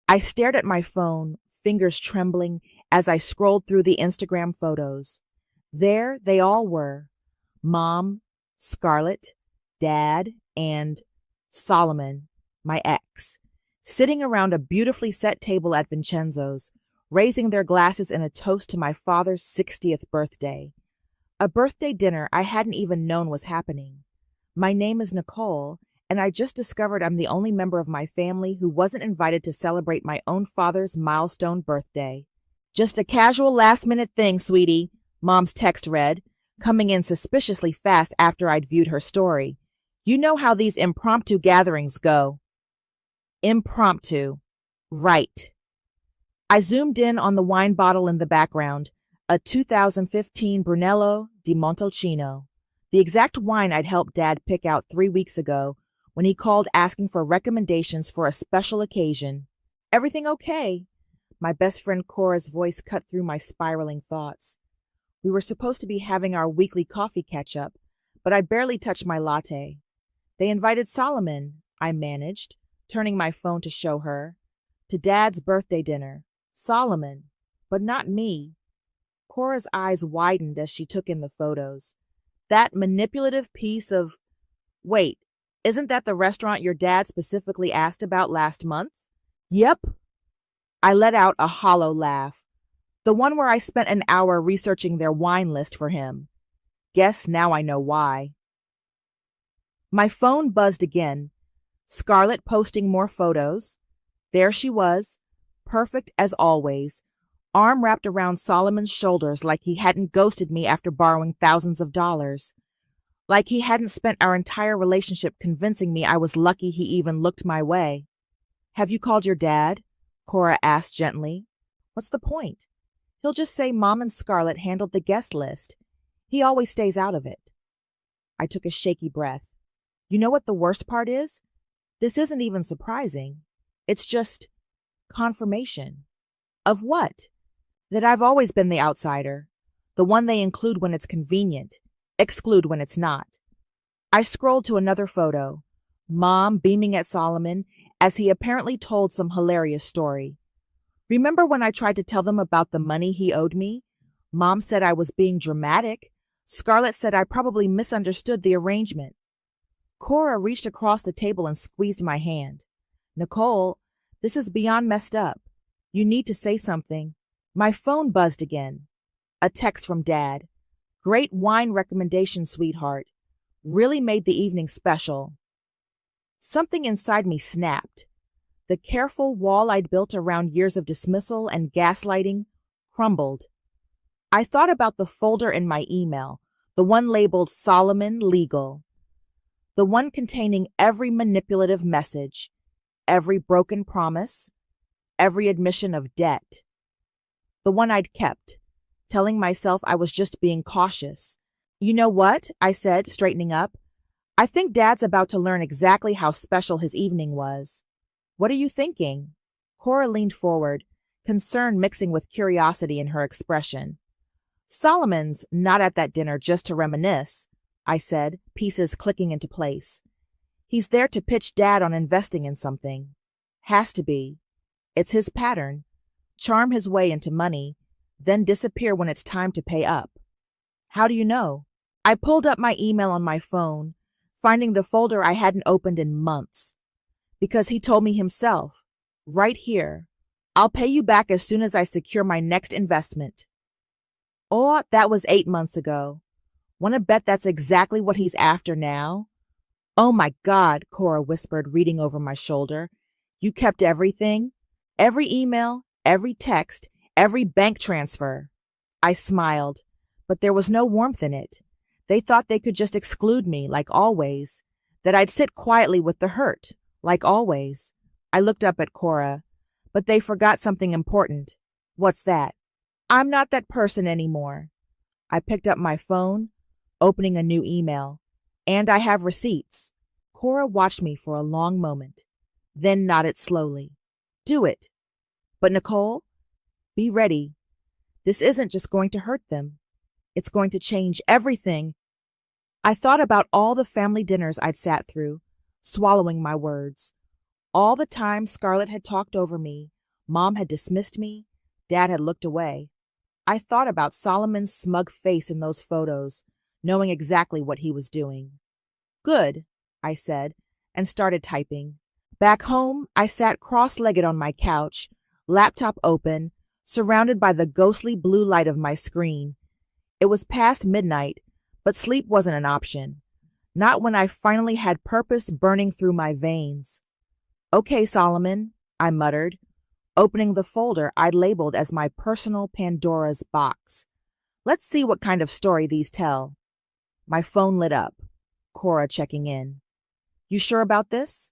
I stared at my phone, fingers trembling, as I scrolled through the Instagram photos. There they all were. Mom, Scarlett, Dad, and Solomon, my ex, sitting around a beautifully set table at Vincenzo's, raising their glasses in a toast to my father's 60th birthday. A birthday dinner I hadn't even known was happening. My name is Nicole, and I just discovered I'm the only member of my family who wasn't invited to celebrate my own father's milestone birthday. Just a casual last-minute thing, sweetie, Mom's text read, coming in suspiciously fast after I'd viewed her story. You know how these impromptu gatherings go. Impromptu. Right. I zoomed in on the wine bottle in the background, a 2015 Brunello di Montalcino, the exact wine I'd helped Dad pick out 3 weeks ago when he called asking for recommendations for a special occasion. Everything okay? My best friend Cora's voice cut through my spiraling thoughts. We were supposed to be having our weekly coffee catch-up, but I barely touched my latte. They invited Solomon, I managed, turning my phone to show her, to Dad's birthday dinner. Solomon, but not me. Cora's eyes widened as she took in the photos. That manipulative piece of... Wait, isn't that the restaurant your dad specifically asked about last month? Yep. I let out a hollow laugh. The one where I spent an hour researching their wine list for him. Guess now I know why. My phone buzzed again. Scarlett posting more photos. There she was, perfect as always, arm wrapped around Solomon's shoulders like he hadn't ghosted me after borrowing thousands of dollars. Like he hadn't spent our entire relationship convincing me I was lucky he even looked my way. Have you called your dad? Cora asked gently. What's the point? He'll just say Mom and Scarlett handled the guest list. He always stays out of it. I took a shaky breath. You know what the worst part is? This isn't even surprising. It's just confirmation. Of what? That I've always been the outsider, the one they include when it's convenient, exclude when it's not. I scrolled to another photo, Mom beaming at Solomon as he apparently told some hilarious story. Remember when I tried to tell them about the money he owed me? Mom said I was being dramatic. Scarlett said I probably misunderstood the arrangement. Cora reached across the table and squeezed my hand. Nicole, this is beyond messed up. You need to say something. My phone buzzed again. A text from Dad. Great wine recommendation, sweetheart. Really made the evening special. Something inside me snapped. The careful wall I'd built around years of dismissal and gaslighting crumbled. I thought about the folder in my email, the one labeled Solomon Legal. The one containing every manipulative message, every broken promise, every admission of debt. The one I'd kept, telling myself I was just being cautious. You know what? I said, straightening up. I think Dad's about to learn exactly how special his evening was. What are you thinking? Cora leaned forward, concern mixing with curiosity in her expression. Solomon's not at that dinner just to reminisce, I said, pieces clicking into place. He's there to pitch Dad on investing in something. Has to be. It's his pattern. Charm his way into money, then disappear when it's time to pay up. How do you know? I pulled up my email on my phone, finding the folder I hadn't opened in months. Because he told me himself, right here, I'll pay you back as soon as I secure my next investment. Oh, that was 8 months ago. Want to bet that's exactly what he's after now? Oh my God, Cora whispered, reading over my shoulder. You kept everything? Every email, every text, every bank transfer. I smiled, but there was no warmth in it. They thought they could just exclude me, like always, that I'd sit quietly with the hurt, like always. I looked up at Cora, but they forgot something important. What's that? I'm not that person anymore. I picked up my phone, opening a new email. And I have receipts. Cora watched me for a long moment, then nodded slowly. Do it. But Nicole, be ready. This isn't just going to hurt them. It's going to change everything. I thought about all the family dinners I'd sat through, swallowing my words. All the time Scarlett had talked over me, Mom had dismissed me. Dad had looked away. I thought about Solomon's smug face in those photos, knowing exactly what he was doing. Good, I said, and started typing. Back home, I sat cross-legged on my couch, laptop open, surrounded by the ghostly blue light of my screen. It was past midnight, but sleep wasn't an option. Not when I finally had purpose burning through my veins. Okay, Solomon, I muttered, opening the folder I'd labeled as my personal Pandora's box. Let's see what kind of story these tell. My phone lit up. Cora checking in. You sure about this?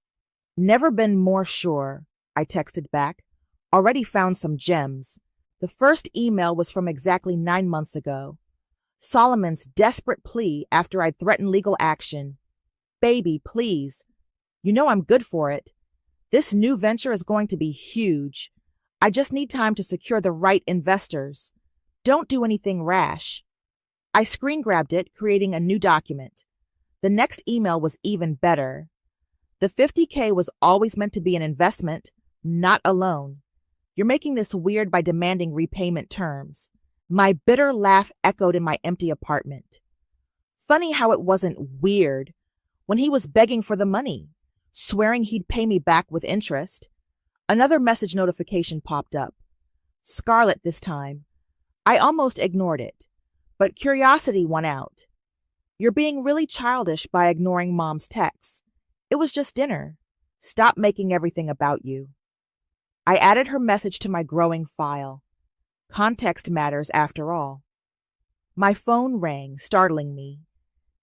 Never been more sure, I texted back. Already found some gems. The first email was from exactly 9 months ago. Solomon's desperate plea after I'd threatened legal action. Baby, please. You know I'm good for it. This new venture is going to be huge. I just need time to secure the right investors. Don't do anything rash. I screen grabbed it, creating a new document. The next email was even better. The $50K was always meant to be an investment, not a loan. You're making this weird by demanding repayment terms. My bitter laugh echoed in my empty apartment. Funny how it wasn't weird when he was begging for the money, swearing he'd pay me back with interest. Another message notification popped up. Scarlett this time. I almost ignored it, but curiosity won out. You're being really childish by ignoring Mom's texts. It was just dinner. Stop making everything about you. I added her message to my growing file. Context matters after all. My phone rang, startling me.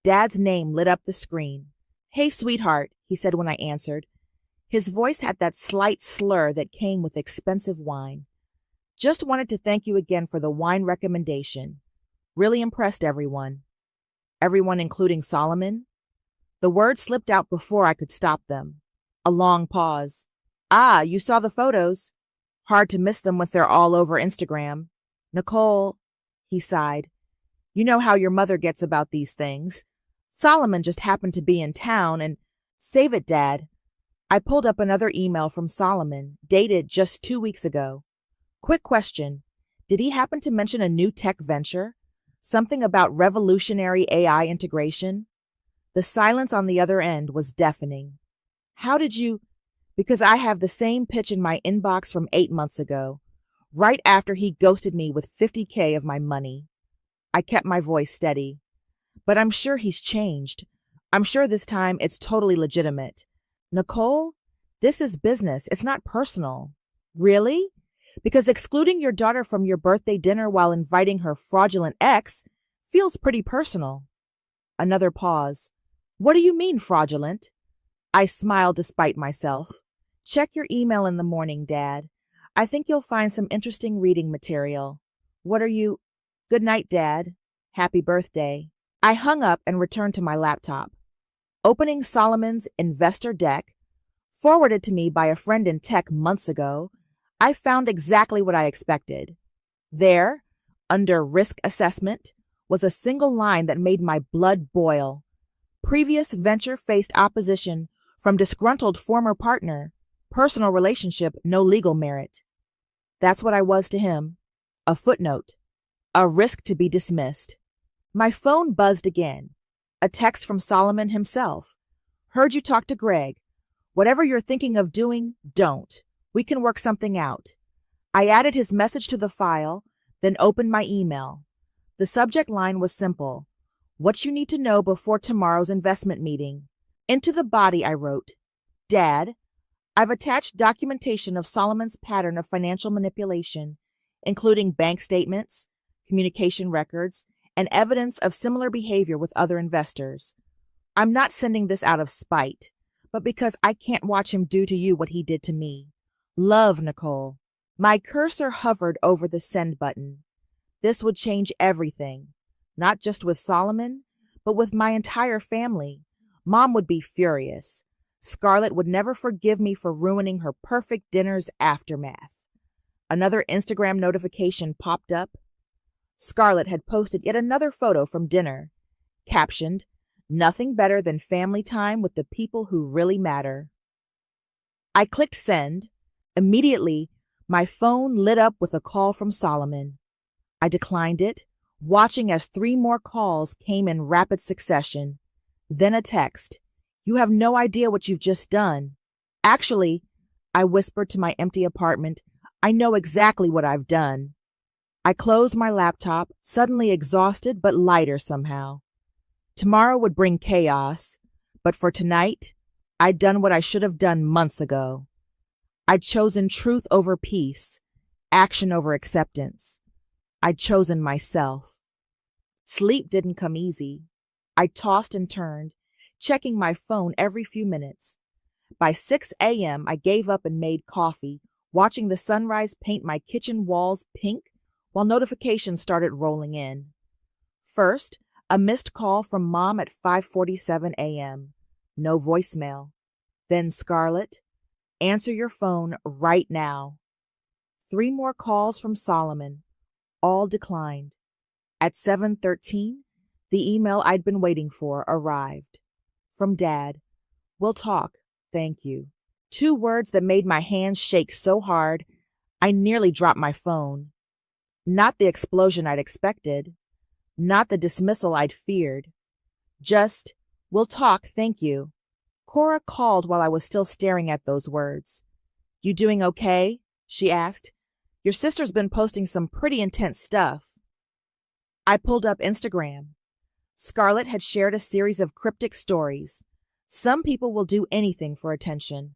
Dad's name lit up the screen. Hey, sweetheart, he said when I answered. His voice had that slight slur that came with expensive wine. Just wanted to thank you again for the wine recommendation. Really impressed everyone. Everyone including Solomon? The words slipped out before I could stop them. A long pause. Ah, you saw the photos. Hard to miss them once they're all over Instagram. Nicole, he sighed. You know how your mother gets about these things. Solomon just happened to be in town and... Save it, Dad. I pulled up another email from Solomon, dated just 2 weeks ago. Quick question. Did he happen to mention a new tech venture? Something about revolutionary AI integration? The silence on the other end was deafening. How did you... Because I have the same pitch in my inbox from 8 months ago, right after he ghosted me with $50K of my money. I kept my voice steady. But I'm sure he's changed. I'm sure this time it's totally legitimate. Nicole, this is business. It's not personal. Really? Because excluding your daughter from your birthday dinner while inviting her fraudulent ex feels pretty personal. Another pause. What do you mean fraudulent? I smiled despite myself. Check your email in the morning, Dad. I think you'll find some interesting reading material. What are you... Good night, Dad. Happy birthday. I hung up and returned to my laptop. Opening Solomon's investor deck, forwarded to me by a friend in tech months ago, I found exactly what I expected. There, under risk assessment, was a single line that made my blood boil. Previous venture faced opposition from disgruntled former partner. Personal relationship, no legal merit. That's what I was to him. A footnote. A risk to be dismissed. My phone buzzed again. A text from Solomon himself. Heard you talk to Greg. Whatever you're thinking of doing, don't. We can work something out. I added his message to the file, then opened my email. The subject line was simple. What you need to know before tomorrow's investment meeting. Into the body I wrote, Dad, I've attached documentation of Solomon's pattern of financial manipulation, including bank statements, communication records, and evidence of similar behavior with other investors. I'm not sending this out of spite, but because I can't watch him do to you what he did to me. Love, Nicole. My cursor hovered over the send button. This would change everything, not just with Solomon, but with my entire family. Mom would be furious. Scarlett would never forgive me for ruining her perfect dinner's aftermath. Another Instagram notification popped up. Scarlett had posted yet another photo from dinner, captioned, "Nothing better than family time with the people who really matter." I clicked send. Immediately, My phone lit up with a call from Solomon. I declined it, watching as 3 more calls came in rapid succession. Then a text. "You have no idea what you've just done." "Actually," I whispered to my empty apartment, "I know exactly what I've done." I closed my laptop, suddenly exhausted but lighter somehow. Tomorrow would bring chaos, but for tonight, I'd done what I should have done months ago. I'd chosen truth over peace, action over acceptance. I'd chosen myself. Sleep didn't come easy. I tossed and turned, checking my phone every few minutes. By 6 a.m., I gave up and made coffee, watching the sunrise paint my kitchen walls pink while notifications started rolling in. First, a missed call from Mom at 5:47 a.m. No voicemail. Then Scarlett, "Answer your phone right now." 3 more calls from Solomon, all declined. At 7:13, the email I'd been waiting for arrived. From Dad, "We'll talk, thank you." 2 words that made my hands shake so hard, I nearly dropped my phone. Not the explosion I'd expected, not the dismissal I'd feared. Just, "We'll talk, thank you." Cora called while I was still staring at those words. "You doing okay?" she asked. "Your sister's been posting some pretty intense stuff." I pulled up Instagram. Scarlett had shared a series of cryptic stories. "Some people will do anything for attention,"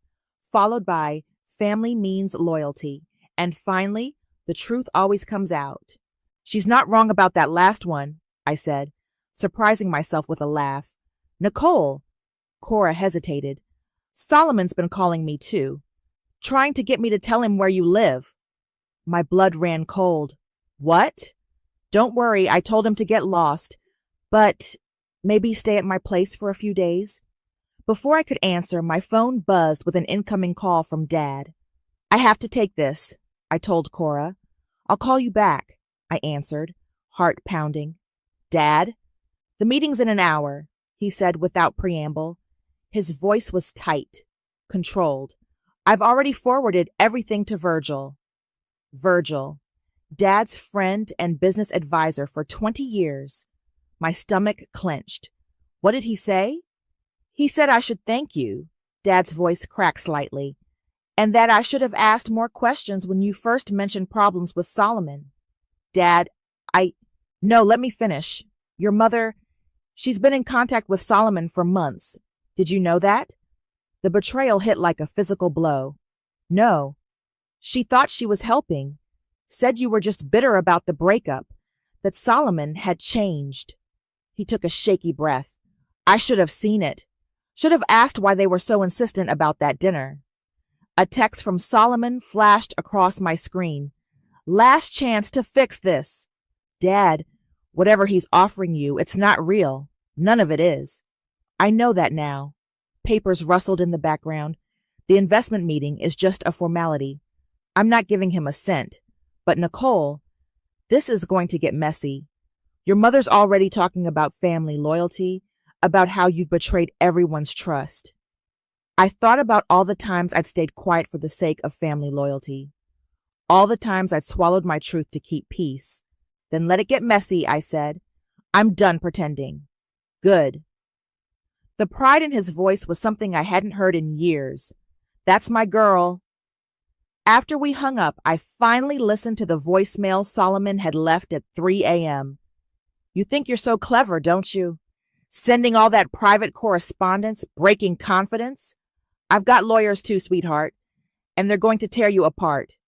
followed by "Family means loyalty," and finally, "The truth always comes out." "She's not wrong about that last one," I said, surprising myself with a laugh. "Nicole," Cora hesitated, "Solomon's been calling me too, trying to get me to tell him where you live." My blood ran cold. "What?" "Don't worry, I told him to get lost, but maybe stay at my place for a few days." Before I could answer, my phone buzzed with an incoming call from Dad. "I have to take this," I told Cora. "I'll call you back," I answered, heart pounding. "Dad?" "The meeting's in an hour," he said without preamble. His voice was tight, controlled. "I've already forwarded everything to Virgil." Virgil, Dad's friend and business advisor for 20 years. My stomach clenched. "What did he say?" "He said I should thank you," Dad's voice cracked slightly, "and that I should have asked more questions when you first mentioned problems with Solomon." "Dad, No, let me finish. Your mother, she's been in contact with Solomon for months. Did you know that?" The betrayal hit like a physical blow. "No. She thought she was helping. Said you were just bitter about the breakup, that Solomon had changed." He took a shaky breath. "I should have seen it. Should have asked why they were so insistent about that dinner." A text from Solomon flashed across my screen. "Last chance to fix this." "Dad, whatever he's offering you, it's not real. None of it is." "I know that now." Papers rustled in the background. "The investment meeting is just a formality. I'm not giving him a cent. But Nicole, this is going to get messy. Your mother's already talking about family loyalty, about how you've betrayed everyone's trust." I thought about all the times I'd stayed quiet for the sake of family loyalty. All the times I'd swallowed my truth to keep peace. "Then let it get messy," I said. "I'm done pretending." "Good." The pride in his voice was something I hadn't heard in years. "That's my girl." After we hung up, I finally listened to the voicemail Solomon had left at 3 a.m. "You think you're so clever, don't you? Sending all that private correspondence, breaking confidence? I've got lawyers too, sweetheart, and they're going to tear you apart.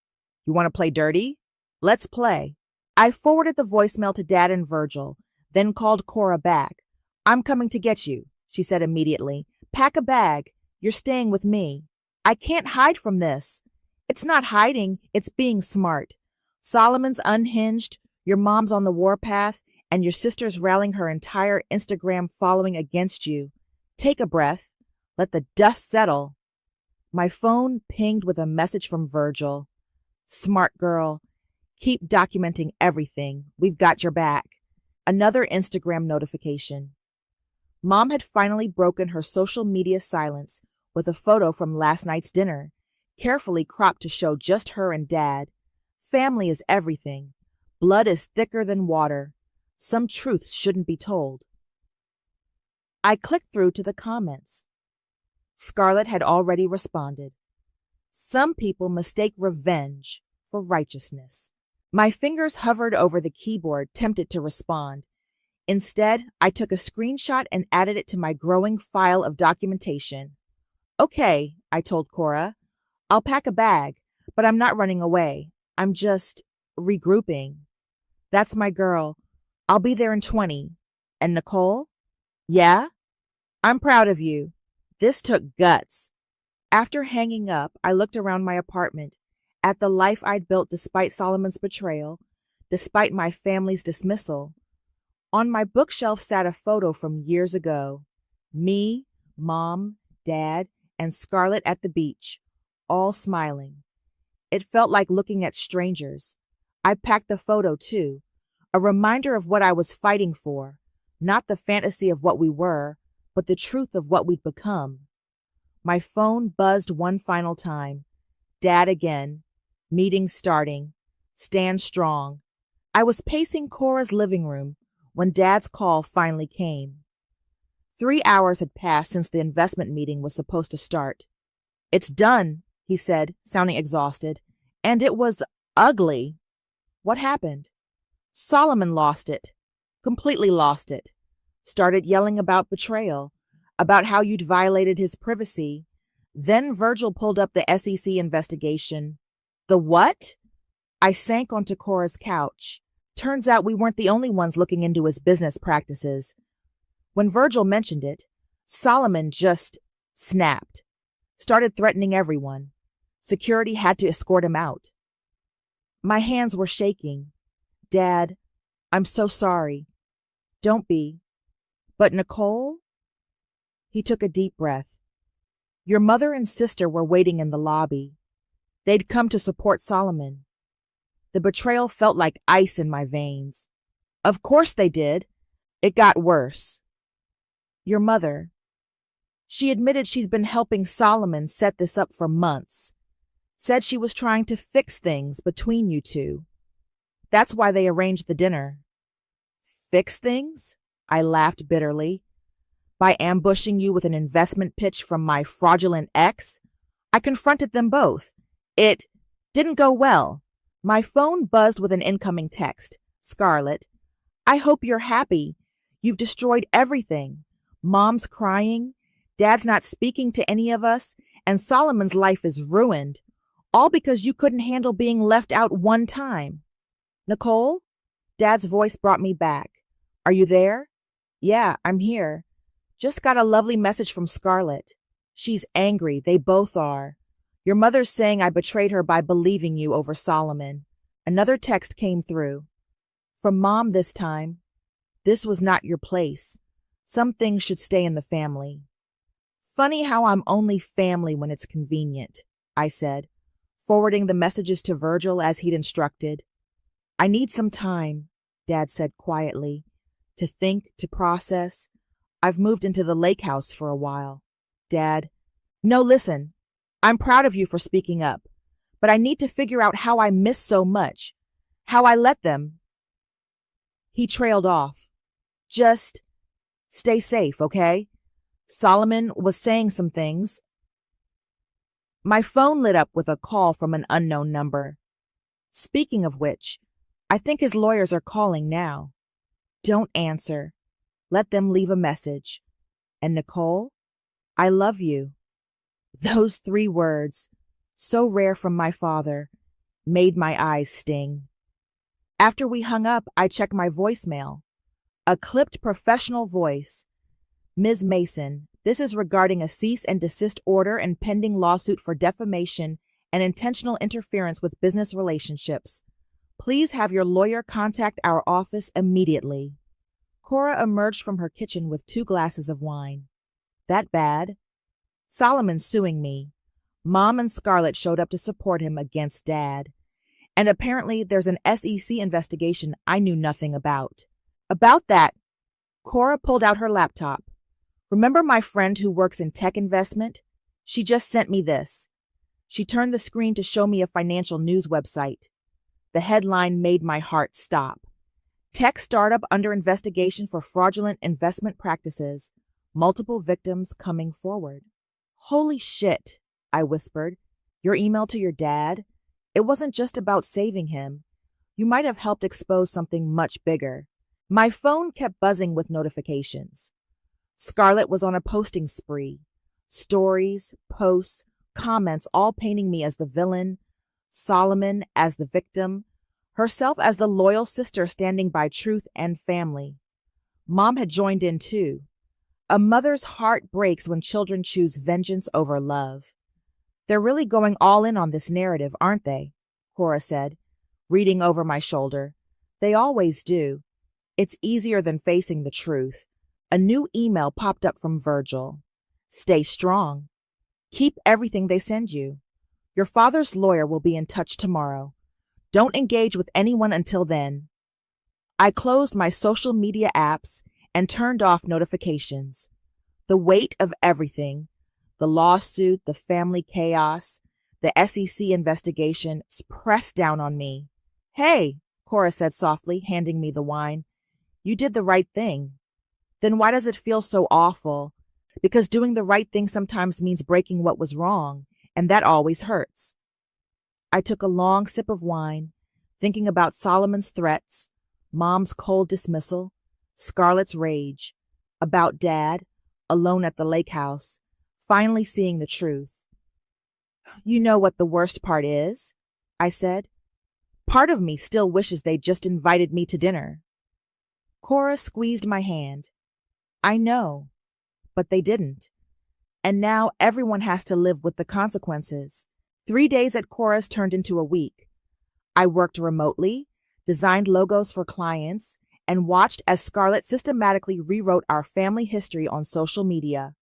You want to play dirty? Let's play." I forwarded the voicemail to Dad and Virgil, then called Cora back. "I'm coming to get you," she said immediately. "Pack a bag. You're staying with me." "I can't hide from this." "It's not hiding, it's being smart. Solomon's unhinged, your mom's on the warpath, and your sister's rallying her entire Instagram following against you. Take a breath. Let the dust settle." My phone pinged with a message from Virgil. "Smart girl. Keep documenting everything. We've got your back." Another Instagram notification. Mom had finally broken her social media silence with a photo from last night's dinner. carefully cropped to show just her and Dad. Family is everything. Blood is thicker than water. Some truths shouldn't be told. I clicked through to the comments. Scarlett had already responded. Some people mistake revenge for righteousness. My fingers hovered over the keyboard, tempted to respond. Instead, I took a screenshot and added it to my growing file of documentation. Okay, I told Cora. I'll pack a bag, but I'm not running away. I'm just regrouping. That's my girl. I'll be there in 20. And Nicole? Yeah? I'm proud of you. This took guts. After hanging up, I looked around my apartment, at the life I'd built despite Solomon's betrayal, despite my family's dismissal. On my bookshelf sat a photo from years ago. Me, Mom, Dad, and Scarlett at the beach, all smiling. It felt like looking at strangers. I packed the photo too, a reminder of what I was fighting for, not the fantasy of what we were, but the truth of what we'd become. My phone buzzed one final time. Dad again. Meeting starting. Stand strong. I was pacing Cora's living room when Dad's call finally came. 3 hours had passed since the investment meeting was supposed to start. It's done, he said, sounding exhausted. And it was ugly. What happened? Solomon lost it. Completely lost it. Started yelling about betrayal, about how you'd violated his privacy. Then Virgil pulled up the SEC investigation. The what? I sank onto Cora's couch. Turns out we weren't the only ones looking into his business practices. When Virgil mentioned it, Solomon just snapped. Started threatening everyone. Security had to escort him out. My hands were shaking. Dad, I'm so sorry. Don't be. But Nicole? He took a deep breath. Your mother and sister were waiting in the lobby. They'd come to support Solomon. The betrayal felt like ice in my veins. Of course they did. It got worse. Your mother. She admitted she's been helping Solomon set this up for months. Said she was trying to fix things between you two. That's why they arranged the dinner. Fix things? I laughed bitterly. By ambushing you with an investment pitch from my fraudulent ex? I confronted them both. It didn't go well. My phone buzzed with an incoming text. Scarlett, I hope you're happy. You've destroyed everything. Mom's crying. Dad's not speaking to any of us. And Solomon's life is ruined. All because you couldn't handle being left out one time. Nicole? Dad's voice brought me back. Are you there? Yeah, I'm here. Just got a lovely message from Scarlett. She's angry. They both are. Your mother's saying I betrayed her by believing you over Solomon. Another text came through. From Mom this time. This was not your place. Some things should stay in the family. Funny how I'm only family when it's convenient, I said, forwarding the messages to Virgil as he'd instructed. I need some time, Dad said quietly, to think, to process. I've moved into the lake house for a while. Dad, no, listen. I'm proud of you for speaking up, but I need to figure out how I missed so much, how I let them. He trailed off. Just stay safe, okay? Solomon was saying some things. My phone lit up with a call from an unknown number. Speaking of which, I think his lawyers are calling now. Don't answer. Let them leave a message. And Nicole, I love you. Those 3 words, so rare from my father, made my eyes sting. After we hung up, I checked my voicemail. A clipped professional voice. Ms. Mason, this is regarding a cease and desist order and pending lawsuit for defamation and intentional interference with business relationships. Please have your lawyer contact our office immediately. Cora emerged from her kitchen with 2 glasses of wine. That bad? Solomon's suing me. Mom and Scarlett showed up to support him against Dad. And apparently there's an SEC investigation I knew nothing about. About that, Cora pulled out her laptop. Remember my friend who works in tech investment? She just sent me this. She turned the screen to show me a financial news website. The headline made my heart stop. Tech startup under investigation for fraudulent investment practices. Multiple victims coming forward. Holy shit, I whispered. Your email to your dad? It wasn't just about saving him. You might have helped expose something much bigger. My phone kept buzzing with notifications. Scarlett was on a posting spree. Stories, posts, comments all painting me as the villain, Solomon as the victim, herself as the loyal sister standing by truth and family. Mom had joined in too. A mother's heart breaks when children choose vengeance over love. They're really going all in on this narrative, aren't they? Cora said, reading over my shoulder. They always do. It's easier than facing the truth. A new email popped up from Virgil. Stay strong. Keep everything they send you. Your father's lawyer will be in touch tomorrow. Don't engage with anyone until then. I closed my social media apps and turned off notifications. The weight of everything, the lawsuit, the family chaos, the SEC investigation, pressed down on me. Hey, Cora said softly, handing me the wine. You did the right thing. Then why does it feel so awful? Because doing the right thing sometimes means breaking what was wrong, and that always hurts. I took a long sip of wine, thinking about Solomon's threats, Mom's cold dismissal, Scarlett's rage, about Dad, alone at the lake house, finally seeing the truth. You know what the worst part is? I said. Part of me still wishes they'd just invited me to dinner. Cora squeezed my hand. I know, but they didn't. And now everyone has to live with the consequences. 3 days at Cora's turned into a week. I worked remotely, designed logos for clients, and watched as Scarlett systematically rewrote our family history on social media.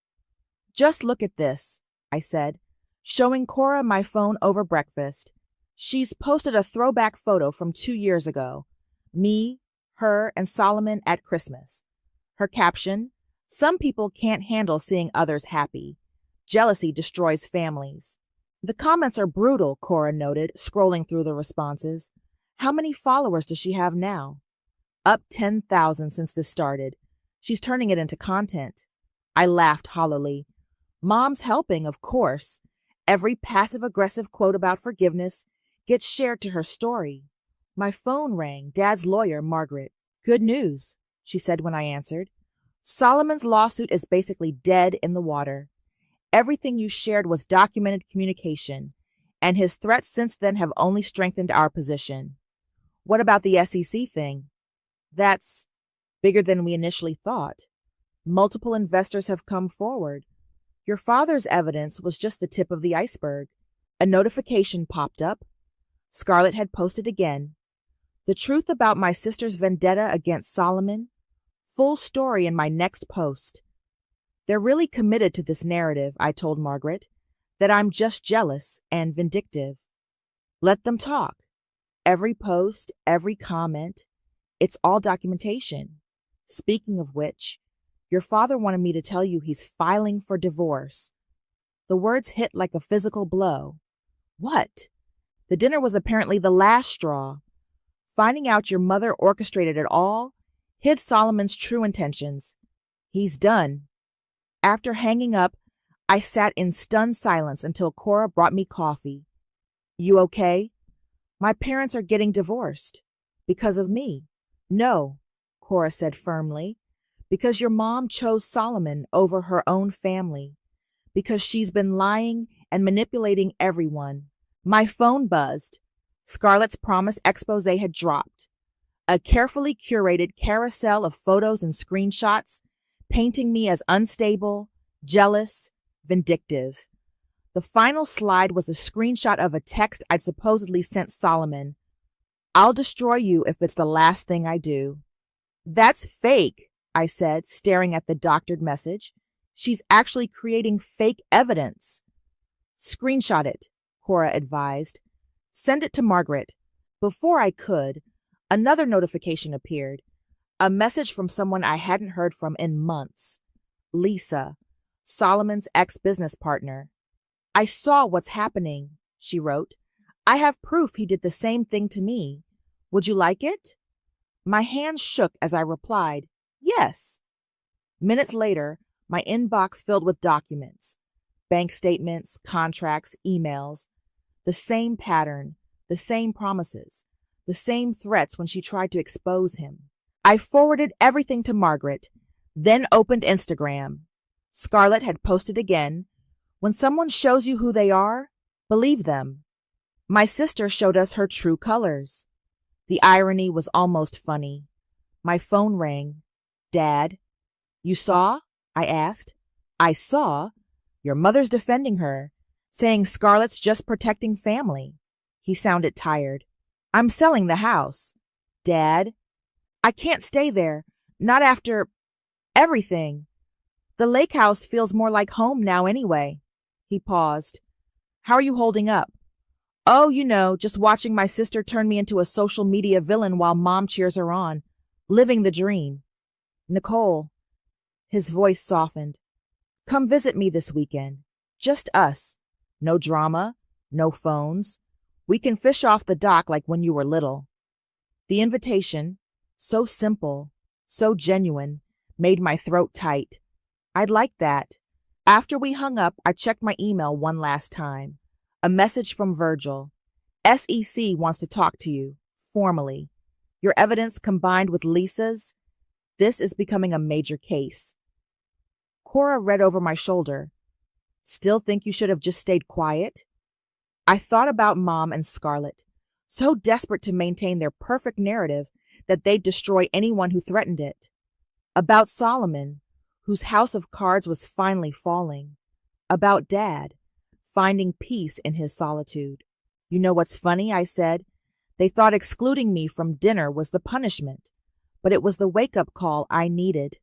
Just look at this, I said, showing Cora my phone over breakfast. She's posted a throwback photo from 2 years ago. Me, her, and Solomon at Christmas. Her caption, some people can't handle seeing others happy. Jealousy destroys families. The comments are brutal, Cora noted, scrolling through the responses. How many followers does she have now? Up 10,000 since this started. She's turning it into content. I laughed hollowly. Mom's helping, of course. Every passive-aggressive quote about forgiveness gets shared to her story. My phone rang. Dad's lawyer, Margaret. Good news, she said when I answered. Solomon's lawsuit is basically dead in the water. Everything you shared was documented communication, and his threats since then have only strengthened our position. What about the SEC thing? That's bigger than we initially thought. Multiple investors have come forward. Your father's evidence was just the tip of the iceberg. A notification popped up. Scarlett had posted again. The truth about my sister's vendetta against Solomon. Full story in my next post. They're really committed to this narrative, I told Margaret, that I'm just jealous and vindictive. Let them talk. Every post, every comment, it's all documentation. Speaking of which, your father wanted me to tell you he's filing for divorce. The words hit like a physical blow. What? The dinner was apparently the last straw. Finding out your mother orchestrated it all hid Solomon's true intentions. He's done. After hanging up, I sat in stunned silence until Cora brought me coffee. You okay? My parents are getting divorced. Because of me. No, Cora said firmly. Because your mom chose Solomon over her own family. Because she's been lying and manipulating everyone. My phone buzzed. Scarlett's promise expose had dropped. A carefully curated carousel of photos and screenshots painting me as unstable, jealous, vindictive. The final slide was a screenshot of a text I'd supposedly sent Solomon. I'll destroy you if it's the last thing I do. That's fake, I said, staring at the doctored message. She's actually creating fake evidence. Screenshot it, Cora advised. Send it to Margaret. Before I could, another notification appeared. A message from someone I hadn't heard from in months. Lisa, Solomon's ex-business partner. I saw what's happening. she wrote. I have proof he did the same thing to me. Would you like it? My hands shook as I replied, yes. Minutes later, my inbox filled with documents, bank statements, contracts, emails. The same pattern, the same promises, the same threats when she tried to expose him. I forwarded everything to Margaret, then opened Instagram. Scarlett had posted again, when someone shows you who they are, believe them. My sister showed us her true colors. The irony was almost funny. My phone rang. Dad, you saw? I asked. I saw. Your mother's defending her, saying Scarlett's just protecting family. He sounded tired. I'm selling the house. Dad, I can't stay there. Not after everything. The lake house feels more like home now anyway. He paused. How are you holding up? Oh, you know, just watching my sister turn me into a social media villain while Mom cheers her on. Living the dream. Nicole. His voice softened. Come visit me this weekend. Just us. No drama. No phones. We can fish off the dock like when you were little. The invitation, so simple, so genuine, made my throat tight. I'd like that. After we hung up, I checked my email one last time. A message from Virgil. SEC wants to talk to you, formally. Your evidence combined with Lisa's, this is becoming a major case. Cora read over my shoulder. Still think you should have just stayed quiet? I thought about Mom and Scarlett, so desperate to maintain their perfect narrative that they'd destroy anyone who threatened it. About Solomon, whose house of cards was finally falling. About Dad, finding peace in his solitude. You know what's funny, I said. They thought excluding me from dinner was the punishment, but it was the wake-up call I needed.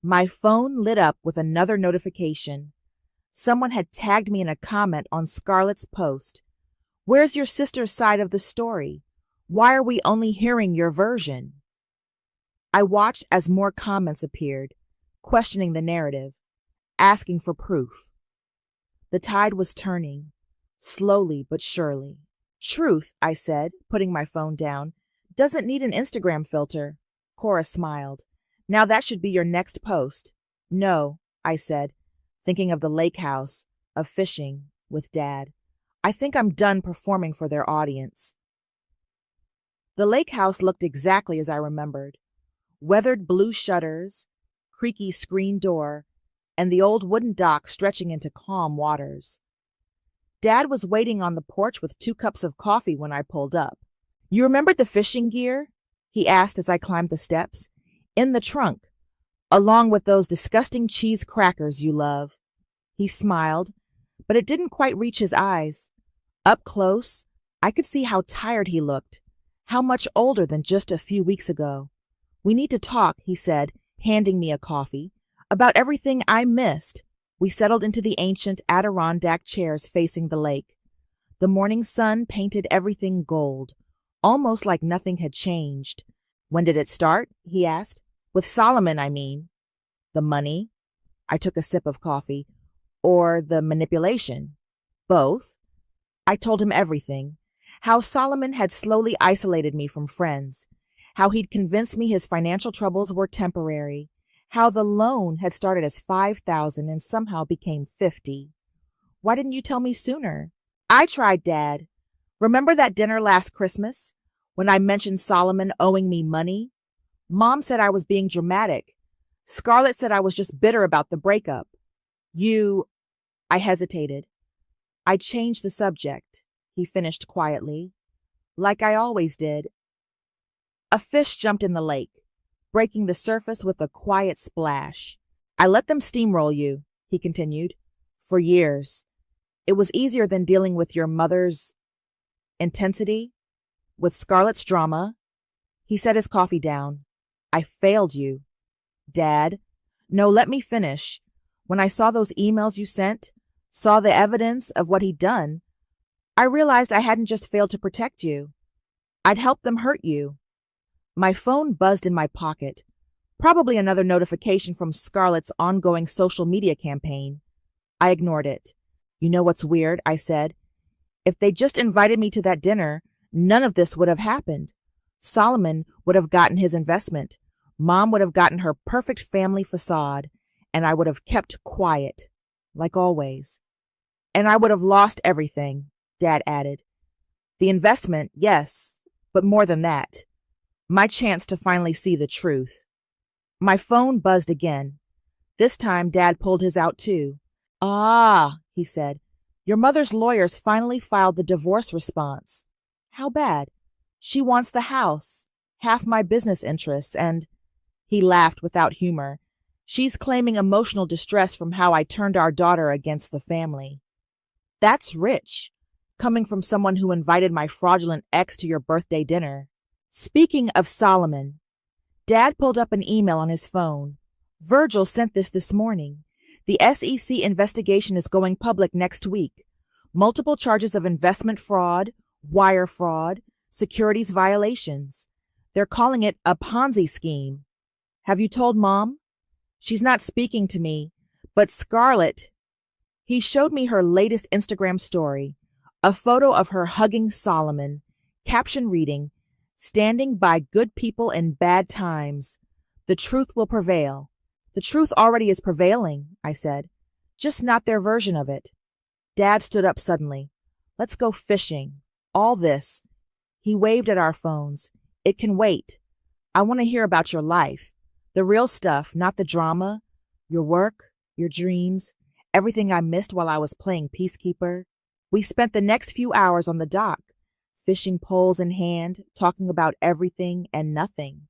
My phone lit up with another notification. Someone had tagged me in a comment on Scarlett's post. Where's your sister's side of the story? Why are we only hearing your version? I watched as more comments appeared, questioning the narrative, asking for proof. The tide was turning, slowly but surely. Truth, I said, putting my phone down, doesn't need an Instagram filter. Cora smiled. Now that should be your next post. No, I said, thinking of the lake house, of fishing, with Dad. I think I'm done performing for their audience. The lake house looked exactly as I remembered. Weathered blue shutters, creaky screen door, and the old wooden dock stretching into calm waters. Dad was waiting on the porch with 2 cups of coffee when I pulled up. You remembered the fishing gear? He asked as I climbed the steps. In the trunk, along with those disgusting cheese crackers you love. He smiled, but it didn't quite reach his eyes. Up close, I could see how tired he looked, how much older than just a few weeks ago. We need to talk, he said, handing me a coffee, about everything I missed. We settled into the ancient Adirondack chairs facing the lake. The morning sun painted everything gold, almost like nothing had changed. When did it start? He asked. With Solomon, I mean. The money? I took a sip of coffee. Or the manipulation? Both. I told him everything. How Solomon had slowly isolated me from friends. How he'd convinced me his financial troubles were temporary. How the loan had started as $5,000 and somehow became $50,000. Why didn't you tell me sooner? I tried, Dad. Remember that dinner last Christmas when I mentioned Solomon owing me money? Mom said I was being dramatic. Scarlett said I was just bitter about the breakup. I hesitated. I changed the subject, he finished quietly, like I always did. A fish jumped in the lake, breaking the surface with a quiet splash. I let them steamroll you, he continued, for years. It was easier than dealing with your mother's intensity, with Scarlett's drama. He set his coffee down. I failed you. Dad, no, let me finish. When I saw those emails you sent, saw the evidence of what he'd done, I realized I hadn't just failed to protect you. I'd helped them hurt you. My phone buzzed in my pocket, probably another notification from Scarlett's ongoing social media campaign. I ignored it. You know what's weird? I said. If they just invited me to that dinner, none of this would have happened. Solomon would have gotten his investment. Mom would have gotten her perfect family facade, and I would have kept quiet, like always. And I would have lost everything, Dad added. The investment, yes, but more than that. My chance to finally see the truth. My phone buzzed again. This time, Dad pulled his out too. Ah, he said, your mother's lawyers finally filed the divorce response. How bad? She wants the house, half my business interests, and... He laughed without humor. She's claiming emotional distress from how I turned our daughter against the family. That's rich, coming from someone who invited my fraudulent ex to your birthday dinner. Speaking of Solomon, Dad pulled up an email on his phone. Virgil sent this morning. The SEC investigation is going public next week. Multiple charges of investment fraud, wire fraud, securities violations. They're calling it a Ponzi scheme. Have you told Mom? She's not speaking to me, but Scarlett... He showed me her latest Instagram story, a photo of her hugging Solomon, caption reading, standing by good people in bad times. The truth will prevail. The truth already is prevailing, I said, just not their version of it. Dad stood up suddenly. Let's go fishing. All this. He waved at our phones. It can wait. I want to hear about your life. The real stuff, not the drama. Your work, your dreams, everything I missed while I was playing peacekeeper. We spent the next few hours on the dock, fishing poles in hand, talking about everything and nothing.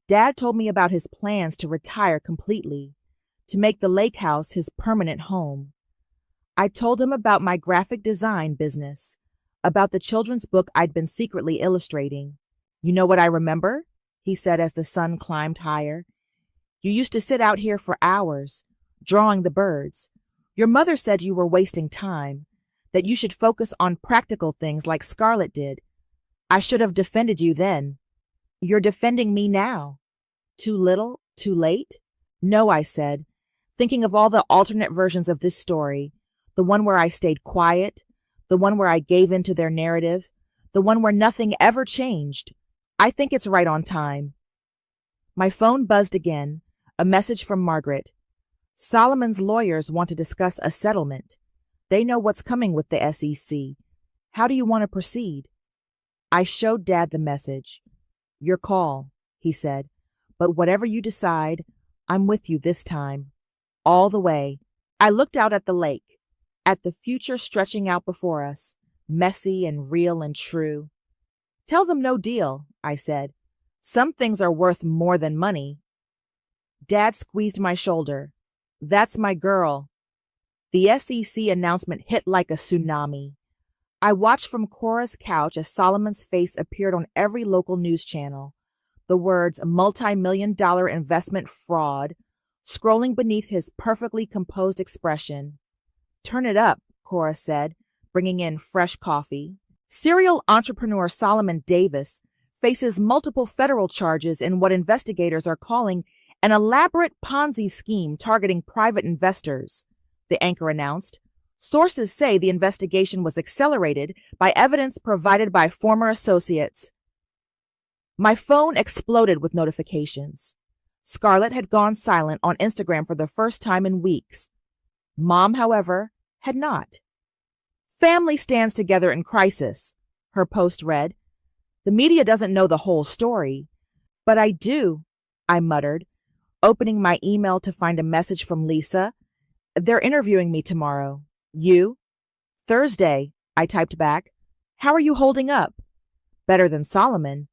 Dad told me about his plans to retire completely, to make the lake house his permanent home. I told him about my graphic design business, about the children's book I'd been secretly illustrating. You know what I remember? He said as the sun climbed higher. You used to sit out here for hours, drawing the birds. Your mother said you were wasting time, that you should focus on practical things like Scarlett did. I should have defended you then. You're defending me now. Too little? Too late? No, I said, thinking of all the alternate versions of this story, the one where I stayed quiet, the one where I gave in to their narrative, the one where nothing ever changed. I think it's right on time. My phone buzzed again, a message from Margaret. Solomon's lawyers want to discuss a settlement. They know what's coming with the SEC. How do you want to proceed? I showed Dad the message. Your call, he said, but whatever you decide, I'm with you this time. All the way. I looked out at the lake, at the future stretching out before us, messy and real and true. Tell them no deal, I said. Some things are worth more than money. Dad squeezed my shoulder. That's my girl. The SEC announcement hit like a tsunami. I watched from Cora's couch as Solomon's face appeared on every local news channel. The words multi-million-dollar investment fraud scrolling beneath his perfectly composed expression. Turn it up, Cora said, bringing in fresh coffee. Serial entrepreneur Solomon Davis faces multiple federal charges in what investigators are calling an elaborate Ponzi scheme targeting private investors, the anchor announced. Sources say the investigation was accelerated by evidence provided by former associates. My phone exploded with notifications. Scarlett had gone silent on Instagram for the first time in weeks. Mom, however, had not. Family stands together in crisis, her post read. The media doesn't know the whole story. But I do, I muttered, opening my email to find a message from Lisa. They're interviewing me tomorrow. You? Thursday, I typed back. How are you holding up? Better than Solomon.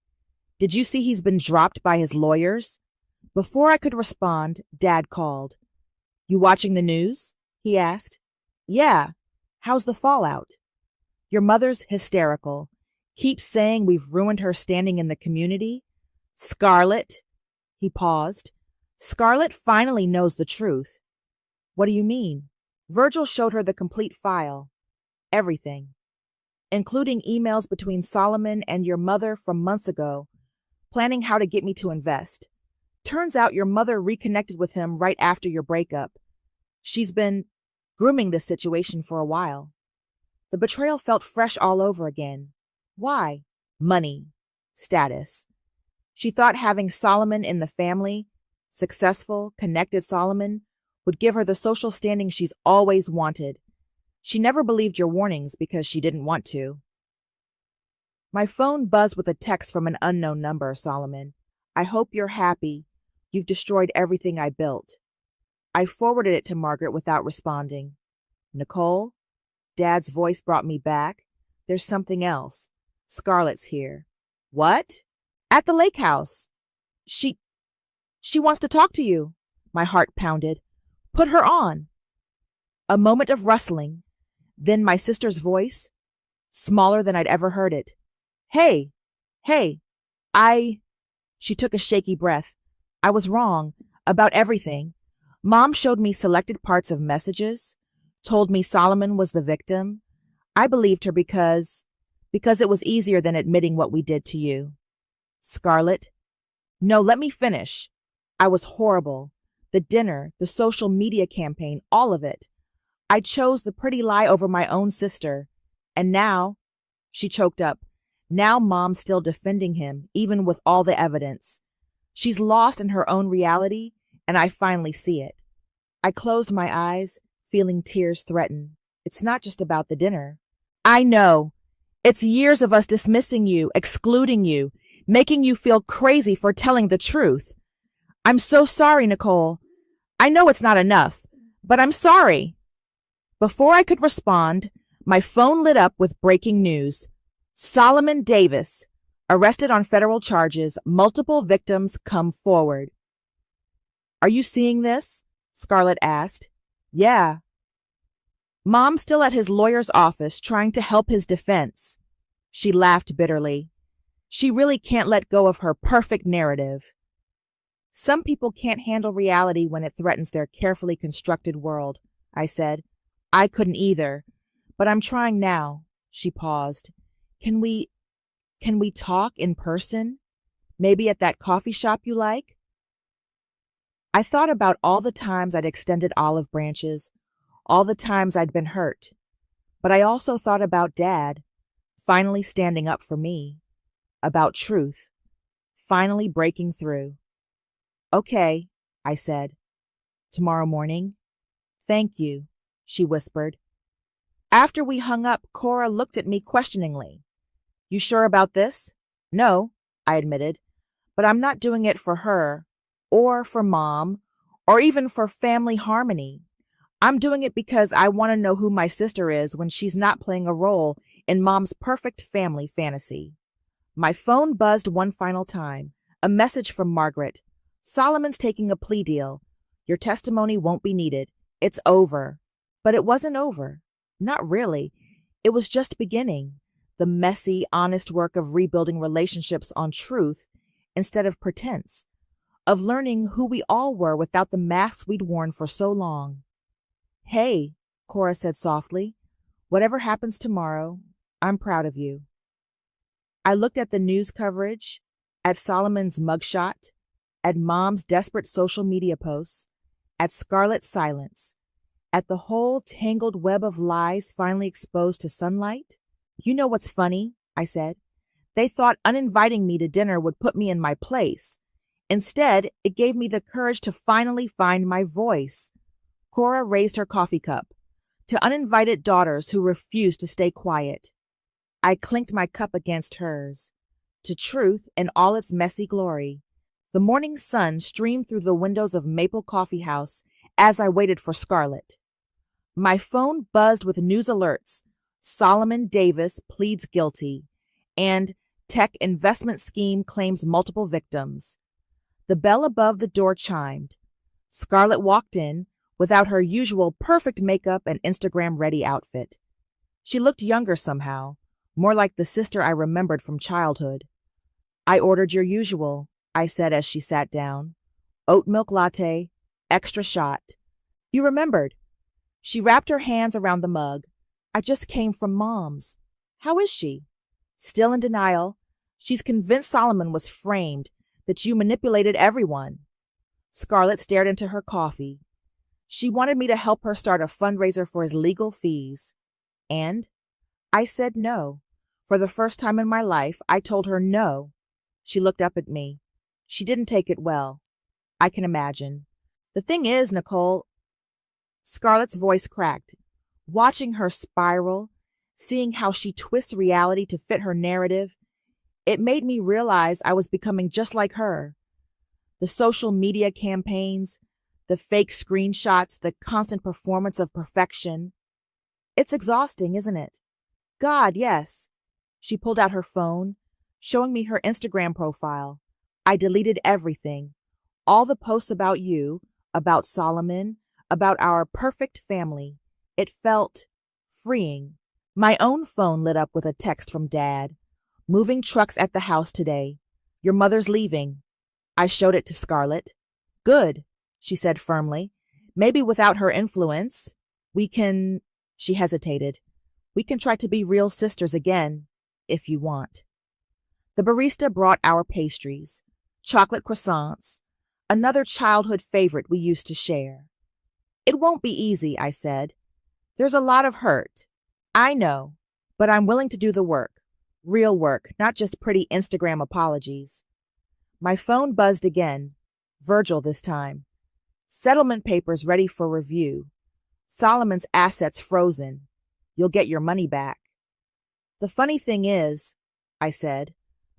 Did you see he's been dropped by his lawyers? Before I could respond, Dad called. You watching the news? He asked. Yeah. How's the fallout? Your mother's hysterical. Keeps saying we've ruined her standing in the community. Scarlett. He paused. Scarlett finally knows the truth. What do you mean? Virgil showed her the complete file. Everything. Including emails between Solomon and your mother from months ago, planning how to get me to invest. Turns out your mother reconnected with him right after your breakup. She's been grooming this situation for a while. The betrayal felt fresh all over again. Why? Money. Status. She thought having Solomon in the family, successful, connected Solomon, would give her the social standing she's always wanted. She never believed your warnings because she didn't want to. My phone buzzed with a text from an unknown number, Solomon. I hope you're happy. You've destroyed everything I built. I forwarded it to Margaret without responding. Nicole? Dad's voice brought me back. There's something else. Scarlett's here. What? At the lake house. She wants to talk to you. My heart pounded. Put her on. A moment of rustling. Then my sister's voice, smaller than I'd ever heard it. Hey, She took a shaky breath. I was wrong about everything. Mom showed me selected parts of messages, told me Solomon was the victim. I believed her because it was easier than admitting what we did to you. Scarlett? No, let me finish. I was horrible. The dinner, the social media campaign, all of it. I chose the pretty lie over my own sister. And now, she choked up, now Mom's still defending him, even with all the evidence. She's lost in her own reality, and I finally see it. I closed my eyes, feeling tears threaten. It's not just about the dinner. I know. It's years of us dismissing you, excluding you, making you feel crazy for telling the truth. I'm so sorry, Nicole. I know it's not enough, but I'm sorry. Before I could respond, my phone lit up with breaking news. Solomon Davis, arrested on federal charges, multiple victims come forward. Are you seeing this? Scarlett asked. Yeah. Mom's still at his lawyer's office trying to help his defense. She laughed bitterly. She really can't let go of her perfect narrative. Some people can't handle reality when it threatens their carefully constructed world, I said. I couldn't either, but I'm trying now. She paused. Can we talk in person? Maybe at that coffee shop you like? I thought about all the times I'd extended olive branches, all the times I'd been hurt. But I also thought about Dad, finally standing up for me, about truth, finally breaking through. Okay, I said. Tomorrow morning? Thank you, she whispered. After we hung up, Cora looked at me questioningly. You sure about this? No, I admitted, but I'm not doing it for her, or for Mom, or even for family harmony. I'm doing it because I want to know who my sister is when she's not playing a role in Mom's perfect family fantasy. My phone buzzed one final time, a message from Margaret. Solomon's taking a plea deal. Your testimony won't be needed. It's over. But it wasn't over. Not really. It was just beginning. The messy, honest work of rebuilding relationships on truth instead of pretense, of learning who we all were without the masks we'd worn for so long. Hey, Cora said softly, whatever happens tomorrow, I'm proud of you. I looked at the news coverage, at Solomon's mugshot, at Mom's desperate social media posts, at Scarlett's silence, at the whole tangled web of lies finally exposed to sunlight. You know what's funny, I said. They thought uninviting me to dinner would put me in my place. Instead, it gave me the courage to finally find my voice. Cora raised her coffee cup. To uninvited daughters who refused to stay quiet. I clinked my cup against hers. To truth in all its messy glory. The morning sun streamed through the windows of Maple Coffee House as I waited for Scarlett. My phone buzzed with news alerts. Solomon Davis pleads guilty, and tech investment scheme claims multiple victims. The bell above the door chimed. Scarlett walked in without her usual perfect makeup and Instagram-ready outfit. She looked younger somehow, more like the sister I remembered from childhood. I ordered your usual, I said as she sat down. Oat milk latte, extra shot. You remembered. She wrapped her hands around the mug. I just came from Mom's. How is she? Still in denial. She's convinced Solomon was framed, that you manipulated everyone. Scarlett stared into her coffee. She wanted me to help her start a fundraiser for his legal fees. And I said no. For the first time in my life, I told her no. She looked up at me. She didn't take it well. I can imagine. The thing is, Nicole, Scarlett's voice cracked. Watching her spiral, seeing how she twists reality to fit her narrative, it made me realize I was becoming just like her. The social media campaigns, the fake screenshots, the constant performance of perfection. It's exhausting, isn't it? God, yes. She pulled out her phone, showing me her Instagram profile. I deleted everything. All the posts about you, about Solomon, about our perfect family. It felt freeing. My own phone lit up with a text from Dad. Moving trucks at the house today. Your mother's leaving. I showed it to Scarlett. Good, she said firmly. Maybe without her influence, we can... She hesitated. We can try to be real sisters again, if you want. The barista brought our pastries, chocolate croissants, another childhood favorite we used to share. It won't be easy, I said. There's a lot of hurt. I know, but I'm willing to do the work. Real work, not just pretty Instagram apologies. My phone buzzed again. Virgil this time. Settlement papers ready for review. Solomon's assets frozen. You'll get your money back. The funny thing is, I said,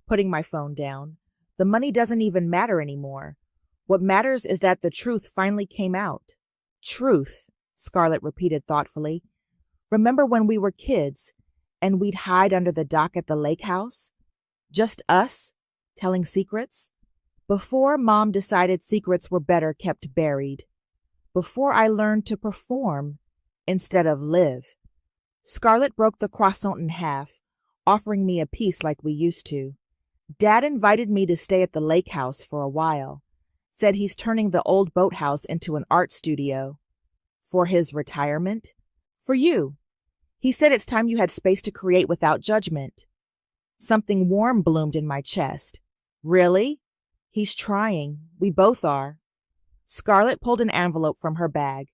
putting my phone down, the money doesn't even matter anymore. What matters is that the truth finally came out. Truth, Scarlett repeated thoughtfully. Remember when we were kids and we'd hide under the dock at the lake house? Just us, telling secrets? Before Mom decided secrets were better kept buried. Before I learned to perform instead of live. Scarlett broke the croissant in half, offering me a piece like we used to. Dad invited me to stay at the lake house for a while. Said he's turning the old boathouse into an art studio. For his retirement? For you. He said it's time you had space to create without judgment. Something warm bloomed in my chest. Really? He's trying. We both are. Scarlett pulled an envelope from her bag,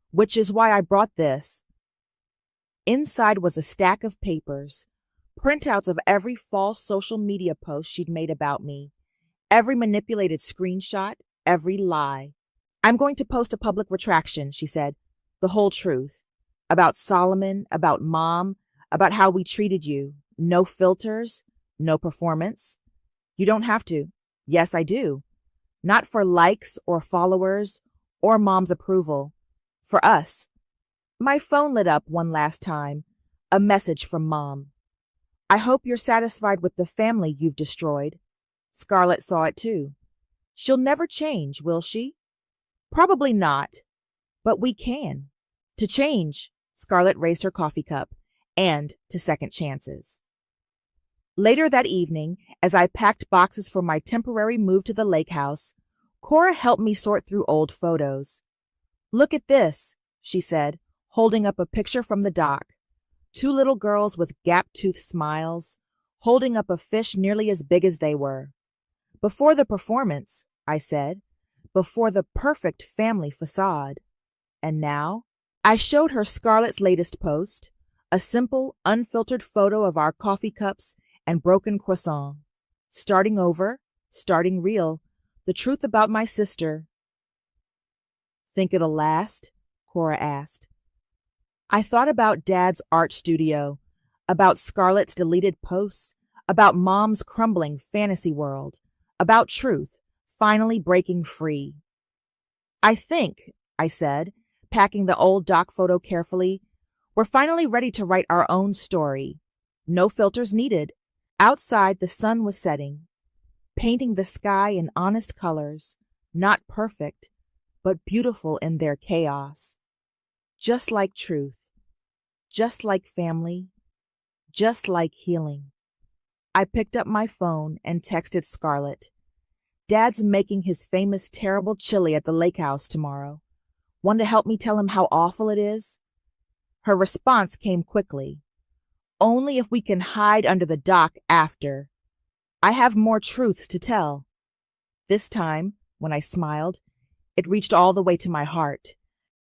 which is why I brought this. Inside was a stack of papers, printouts of every false social media post she'd made about me, every manipulated screenshot, every lie. I'm going to post a public retraction, she said, the whole truth. About Solomon, about Mom, about how we treated you. No filters, no performance. You don't have to. Yes, I do. Not for likes or followers or Mom's approval. For us. My phone lit up one last time. A message from Mom. I hope you're satisfied with the family you've destroyed. Scarlett saw it too. She'll never change, will she? Probably not. But we can. To change, Scarlett raised her coffee cup, and to second chances. Later that evening, as I packed boxes for my temporary move to the lake house, Cora helped me sort through old photos. Look at this, she said, holding up a picture from the dock. 2 little girls with gap-toothed smiles, holding up a fish nearly as big as they were. Before the performance, I said, before the perfect family facade. And now, I showed her Scarlett's latest post, a simple, unfiltered photo of our coffee cups and broken croissant. Starting over, starting real, the truth about my sister. Think it'll last? Cora asked. I thought about Dad's art studio, about Scarlett's deleted posts, about Mom's crumbling fantasy world, about truth, finally breaking free. I think, I said, packing the old doc photo carefully, we're finally ready to write our own story. No filters needed. Outside, the sun was setting, painting the sky in honest colors, not perfect, but beautiful in their chaos. Just like truth, just like family, just like healing. I picked up my phone and texted Scarlett. Dad's making his famous terrible chili at the lake house tomorrow. Want to help me tell him how awful it is? Her response came quickly. Only if we can hide under the dock after. I have more truths to tell. This time, when I smiled, it reached all the way to my heart.